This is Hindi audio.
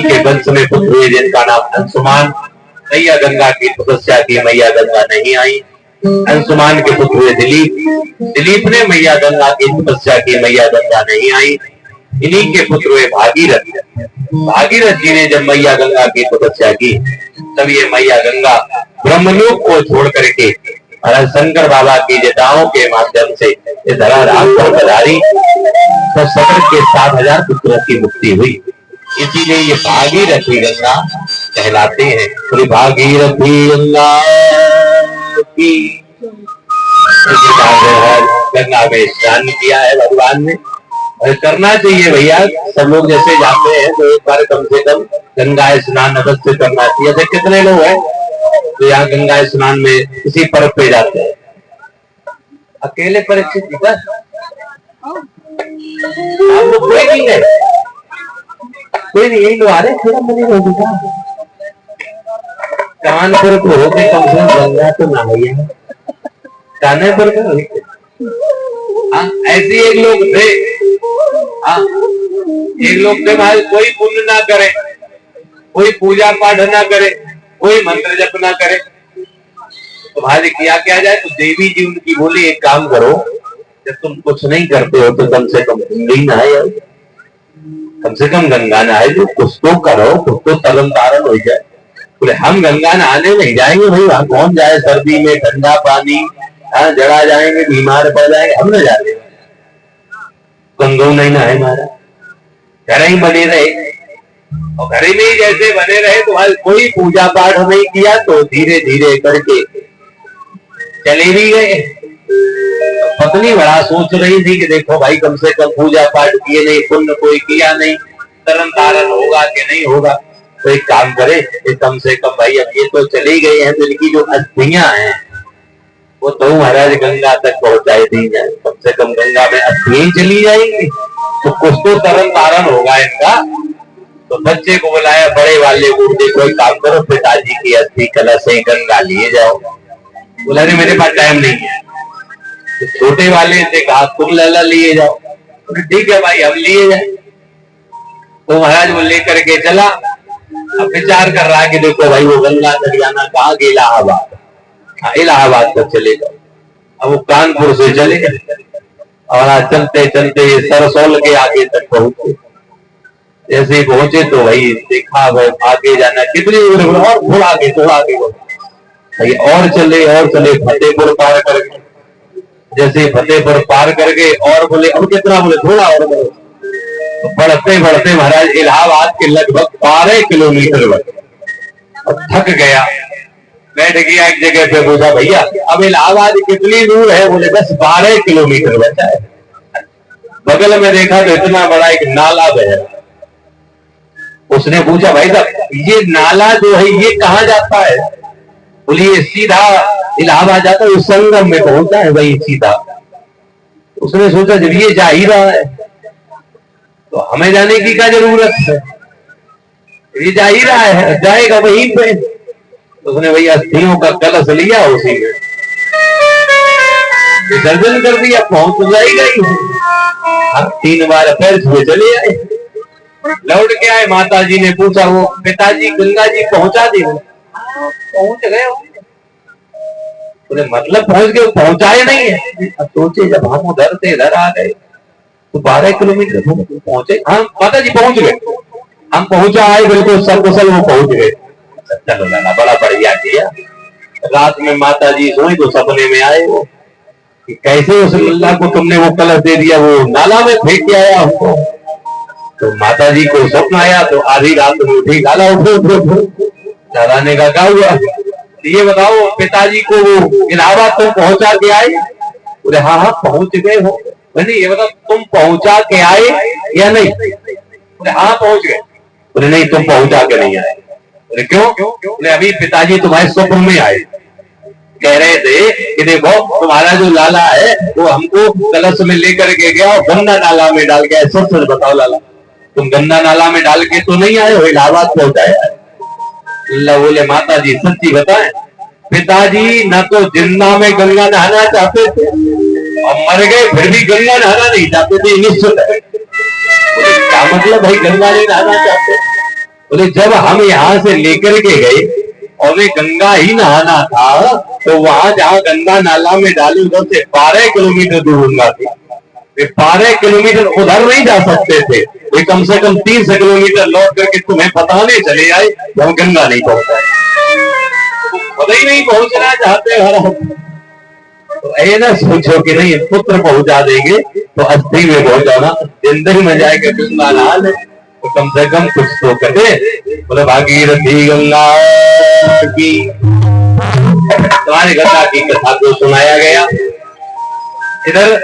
के वंश में पुत्र हुए जिनका नाम अंशुमान। मैया गंगा की तपस्या की, मैया गंगा नहीं आई। अंशुमान के पुत्र हुए दिलीप। दिलीप ने मैया गंगा की तपस्या की, मैया गंगा नहीं आई। इन्हीं के पुत्र हुए भागीरथ। भागीरथ जी ने जब मैया गंगा की तपस्या की तब ये मैया गंगा ब्रह्मलोक को छोड़ करके महाराज शंकर बाबा की जटाओं के माध्यम से इस धराधाम पर पधारी तो सकर के 7,000 पुत्रों की मुक्ति हुई। इसीलिए ये भागीरथी गंगा कहलाते हैं। तो भागीरथी गंगा की गंगा में स्नान किया है भगवान ने, और करना चाहिए भैया। सब लोग जैसे जाते हैं तो एक बार कम से कम गंगा स्नान अवश्य करना चाहिए। ऐसे कितने लोग हैं तो यहाँ गंगा स्नान में किसी पर्व पे जाते हैं? अकेले परीक्षित जी बस, आप लोग कोई नहीं है, कोई नहीं, यही लोग आ रहे थोड़ा मनी हो गया। कानपुर को होके कम से कम गंगा तो ना भैया, कानपुर को ऐसे एक लोग थे, एक लोग थे भाई, कोई पुण्य ना करे, कोई पूजा पाठ ना करे, कोई मंत्र जप ना करे, तो भाई किया क्या जाए? तो देवी जी उनकी बोली एक काम करो, जब तुम कुछ नहीं करते हो तो कम से कम गंगा नहाए, कम से कम गंगा नहाए, जो कुछ तो करो, कुछ तो तरन तारण हो जाए। बोले हम गंगा नहाने नहीं जाएंगे भाई, वहां कौन जाए? सर्दी में ठंडा पानी, जड़ा जाएंगे, बीमार पड़ जाएंगे, हम न जाते। गंगो नहीं नहाए महाराज, घर ही बने रहे, और घर में ही जैसे बने रहे तो भाई कोई पूजा पाठ नहीं किया, तो धीरे धीरे करके चले भी गए। पत्नी बड़ा सोच रही थी कि देखो भाई कम से कम पूजा पाठ किए नहीं, पुण्य कोई किया नहीं, तरन तारण होगा कि नहीं होगा। तो एक काम करे, कम से कम भाई अब ये तो चली गई हैं तो इनकी जो अस्थियां हैं वो तो महाराज गंगा तक पहुंचाई दी जाए। कम से कम गंगा में अस्थियां चली जाएंगी तो कुछ तो तरन तारण होगा इनका। तो बच्चे को बुलाया, बड़े वाले को, कोई काम करो, पिताजी की अस्थि कलश से गंगा लिए जाओ। बोला नहीं मेरे पास टाइम नहीं है। तो छोटे वाले से कहा तुम लला लिए जाओ। ठीक है भाई अब लिए जाए। तो महाराज वो लेकर के चला। अब विचार कर रहा है कि देखो भाई वो गंगा तक जाना, कहाँ के? इलाहाबाद। इलाहाबाद तक चले जाओ। अब वो कानपुर से चले गए और आज चलते चलते सरसौल के आगे तक पहुंचे। जैसे पहुंचे तो भाई देखा भाई आगे जाना कितनी दूर, और थोड़ा आगे भाई और चले फतेहपुर पार करके। जैसे फतेहपुर पार करके और बोले अब कितना? बोले थोड़ा और बोले। तो बढ़ते बढ़ते महाराज इलाहाबाद के लगभग 12 किलोमीटर और थक गया, बैठ गया एक जगह पे। पूछा भैया अब इलाहाबाद कितनी दूर है? बोले बस 12 किलोमीटर बचा है। बगल में देखा तो इतना बड़ा एक नाला बह रहा। उसने पूछा भाई साहब ये नाला जो है ये कहाँ जाता है? बोलिए सीधा इलाहाबाद जाता है, संगम में पहुंचा है वही सीधा। उसने सोचा जब ये जा ही रहा है तो हमें जाने की क्या जरूरत है, ये जा ही रहा है जाएगा वहीं पे। तो उसने वही अस्थियों का कलश लिया, उसी में विसर्जन कर दिया, पहुंच जाएगा ही। हम 3 बार पैर छुए चले आए। लौट के आए, माता जी ने पूछा वो पिताजी गंगा जी पहुंचा दी? पहुंच गए। बोले मतलब पहुंच गए, पहुंचाए नहीं है? अब सोचे जब हम उधर से इधर आ गए तो 12 किलोमीटर पहुंचे। हाँ माता जी पहुंच गए, हम पहुंचा आए बिल्कुल सकुशल, वो पहुंच गए। चलो लाला बड़ा बढ़िया किया। रात में माता जी सोई तो सपने में आए वो कि कैसे उस लल्ला को तुमने वो कलश दे दिया, वो नाला में फेंक के आया हमको। तो माता जी को स्वप्न आया तो आधी रात में उठी, लाला उठो। दादा ने कहा क्या हुआ? ये बताओ पिताजी को वो इलाहाबाद तुम पहुंचा के आए? बोले हाँ हाँ पहुंच गए हो। नहीं ये बताओ तुम पहुंचा के आए या नहीं? बोले हाँ पहुंच गए। बोले नहीं तुम पहुंचा के नहीं आए। बोले क्यों? बोले अभी पिताजी तुम्हारे स्वप्न में आए, कह रहे थे कि देखो तुम्हारा जो लाला है वो हमको कलश में लेकर के गया और गंगा नाला में डाल गया। सच सच बताओ लाला तुम गंगा नाला में डाल के तो नहीं आए हो, इलाहाबाद पहुंचाया? बोले माता जी सच्ची बताएं, पिताजी न तो जिंदा में गंगा नहाना चाहते थे और मर गए फिर भी गंगा नहाना नहीं चाहते थे, निश्चित है। क्या मतलब भाई गंगा नहीं नहाना चाहते? बोले जब हम यहाँ से लेकर के गए और वे गंगा ही नहाना था, तो वहां जहां गंगा नाला में डाली उधर से 12 किलोमीटर दूर गंगा थी। वे 12 किलोमीटर उधर नहीं जा सकते थे, वे कम से कम 30 किलोमीटर लौट करके तुम्हें पता नहीं चले आए हम गंगा नहीं पहुंचा, पता ही नहीं पहुंचना चाहते हर। तो ये ना सोचो कि नहीं पुत्र पहुंचा देंगे तो अस्थि में पहुंचाना, जिंदगी में जाएगा गंगा नहा ले तो कम से कम कुछ तो करे। बोले भागीरथी गंगा की, तुम्हारी गंगा की कथा को सुनाया गया। इधर